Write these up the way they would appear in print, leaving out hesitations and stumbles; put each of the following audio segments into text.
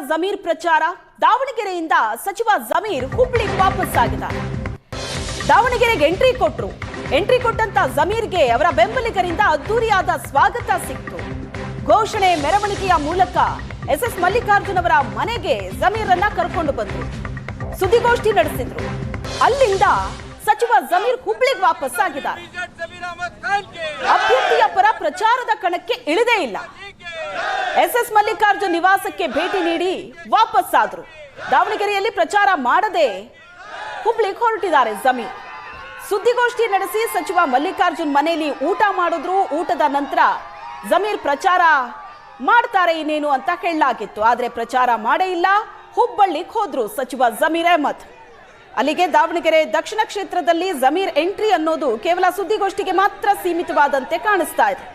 ಜಮೀರ್ ಪ್ರಚಾರ ದಾವಣಗೆರೆಯಿಂದ ಸಚಿವ ಜಮೀರ್ ಹುಬ್ಳಿಗೆ ವಾಪಸ್ ಆಗಿದ್ದಾರೆ. ದಾವಣಗೆರೆಗೆ ಎಂಟ್ರಿ ಕೊಟ್ಟಂತ ಜಮೀರ್ಗೆ ಅವರ ಬೆಂಬಲಿಗರಿಂದ ಅದ್ದೂರಿಯಾದ ಸ್ವಾಗತ ಸಿಕ್ತು. ಘೋಷಣೆ ಮೆರವಣಿಗೆಯ ಮೂಲಕ ಎಸ್ ಮಲ್ಲಿಕಾರ್ಜುನ್ ಅವರ ಮನೆಗೆ ಜಮೀರನ್ನ ಕರ್ಕೊಂಡು ಬಂದ್ರು. ಸುದ್ದಿಗೋಷ್ಠಿ ನಡೆಸಿದ್ರು. ಅಲ್ಲಿಂದ ಸಚಿವ ಜಮೀರ್ ಹುಬ್ಳಿಗೆ ವಾಪಸ್ ಆಗಿದ್ದಾರೆ. ಅಭ್ಯರ್ಥಿಯ ಪರ ಪ್ರಚಾರದ ಕಣಕ್ಕೆ ಇಳಿದೇ ಇಲ್ಲ. ಎಸ್ ಮಲ್ಲಿಕಾರ್ಜುನ್ ನಿವಾಸಕ್ಕೆ ಭೇಟಿ ನೀಡಿ ವಾಪಸ್ ಆದ್ರು. ದಾವಣಗೆರೆಯಲ್ಲಿ ಪ್ರಚಾರ ಮಾಡದೆ ಹುಬ್ಳಿಗೆ ಹೊರಟಿದ್ದಾರೆ ಜಮೀರ್. ಸುದ್ದಿಗೋಷ್ಠಿ ನಡೆಸಿ ಸಚಿವ ಮಲ್ಲಿಕಾರ್ಜುನ್ ಮನೆಯಲ್ಲಿ ಊಟ ಮಾಡಿದ್ರು. ಊಟದ ನಂತರ ಜಮೀರ್ ಪ್ರಚಾರ ಮಾಡ್ತಾರೆ ಇನ್ನೇನು ಅಂತ ಹೇಳಲಾಗಿತ್ತು. ಆದ್ರೆ ಪ್ರಚಾರ ಮಾಡೇ ಇಲ್ಲ. ಹುಬ್ಬಳ್ಳಿಗೆ ಹೋದ್ರು ಸಚಿವ ಜಮೀರ್ ಅಹಮದ್. ಅಲ್ಲಿಗೆ ದಾವಣಗೆರೆ ದಕ್ಷಿಣ ಕ್ಷೇತ್ರದಲ್ಲಿ ಜಮೀರ್ ಎಂಟ್ರಿ ಅನ್ನೋದು ಕೇವಲ ಸುದ್ದಿಗೋಷ್ಠಿಗೆ ಮಾತ್ರ ಸೀಮಿತವಾದಂತೆ ಕಾಣಿಸ್ತಾ ಇದೆ.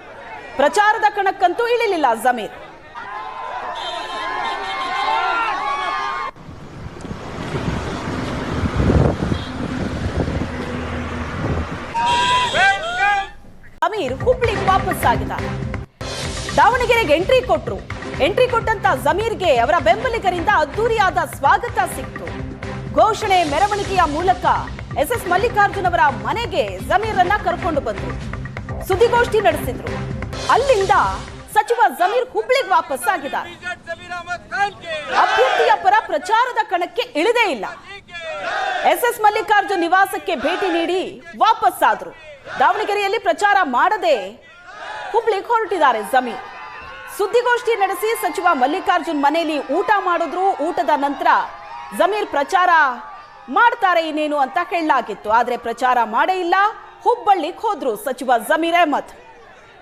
ಪ್ರಚಾರದ ಕಣಕ್ಕಂತೂ ಇಳಿಲಿಲ್ಲ ಜಮೀರ್. ಜಮೀರ್ ಹುಬ್ಳಿಗೆ ವಾಪಸ್ ಆಗಿದ್ದಾರೆ. ದಾವಣಗೆರೆಗೆ ಎಂಟ್ರಿ ಕೊಟ್ಟಂತ ಜಮೀರ್ಗೆ ಅವರ ಬೆಂಬಲಿಗರಿಂದ ಅದ್ದೂರಿಯಾದ ಸ್ವಾಗತ ಸಿಕ್ತು. ಘೋಷಣೆ ಮೆರವಣಿಗೆಯ ಮೂಲಕ ಎಸ್ ಮಲ್ಲಿಕಾರ್ಜುನ್ ಅವರ ಮನೆಗೆ ಜಮೀರನ್ನ ಕರ್ಕೊಂಡು ಬಂದ್ರು. ಸುದ್ದಿಗೋಷ್ಠಿ ನಡೆಸಿದ್ರು. ಅಲ್ಲಿಂದ ಸಚಿವ ಜಮೀರ್ ಹುಬ್ಳಿಗೆ ವಾಪಸ್ ಆಗಿದ್ದಾರೆ. ಅಭ್ಯರ್ಥಿಯ ಪರ ಪ್ರಚಾರದ ಕಣಕ್ಕೆ ಇಳಿದೇ ಇಲ್ಲ. ಎಸ್ ಮಲ್ಲಿಕಾರ್ಜುನ್ ನಿವಾಸಕ್ಕೆ ಭೇಟಿ ನೀಡಿ ವಾಪಸ್ ಆದ್ರು. ದಾವಣಗೆರೆಯಲ್ಲಿ ಪ್ರಚಾರ ಮಾಡದೆ ಹುಬ್ಳಿಗೆ ಹೊರಟಿದ್ದಾರೆ ಜಮೀರ್. ಸುದ್ದಿಗೋಷ್ಠಿ ನಡೆಸಿ ಸಚಿವ ಮಲ್ಲಿಕಾರ್ಜುನ್ ಮನೆಯಲ್ಲಿ ಊಟ ಮಾಡಿದ್ರು. ಊಟದ ನಂತರ ಜಮೀರ್ ಪ್ರಚಾರ ಮಾಡ್ತಾರೆ ಇನ್ನೇನು ಅಂತ ಹೇಳಲಾಗಿತ್ತು. ಆದ್ರೆ ಪ್ರಚಾರ ಮಾಡೇ ಇಲ್ಲ. ಹುಬ್ಬಳ್ಳಿಗೆ ಹೋದ್ರು ಸಚಿವ ಜಮೀರ್ ಅಹಮದ್.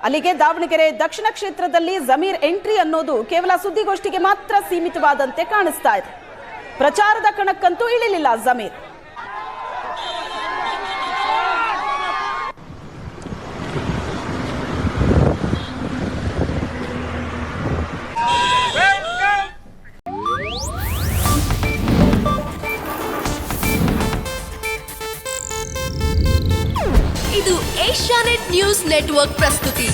ಅಲ್ಲಿಗೆ ದಾವಣಗೆರೆ ದಕ್ಷಿಣ ಕ್ಷೇತ್ರದಲ್ಲಿ ಜಮೀರ್ ಎಂಟ್ರಿ ಅನ್ನೋದು ಕೇವಲ ಸುದ್ದಿಗೋಷ್ಠಿಗೆ ಮಾತ್ರ ಸೀಮಿತವಾದಂತೆ ಕಾಣಿಸ್ತಾ ಇದೆ. ಪ್ರಚಾರದ ಕಣಕ್ಕಂತೂ ಇಳಿಲಿಲ್ಲ ಜಮೀರ್. ಇದು ಏಷ್ಯಾನೆಟ್ ನ್ಯೂಸ್ ನೆಟ್ವರ್ಕ್ ಪ್ರಸ್ತುತಿ.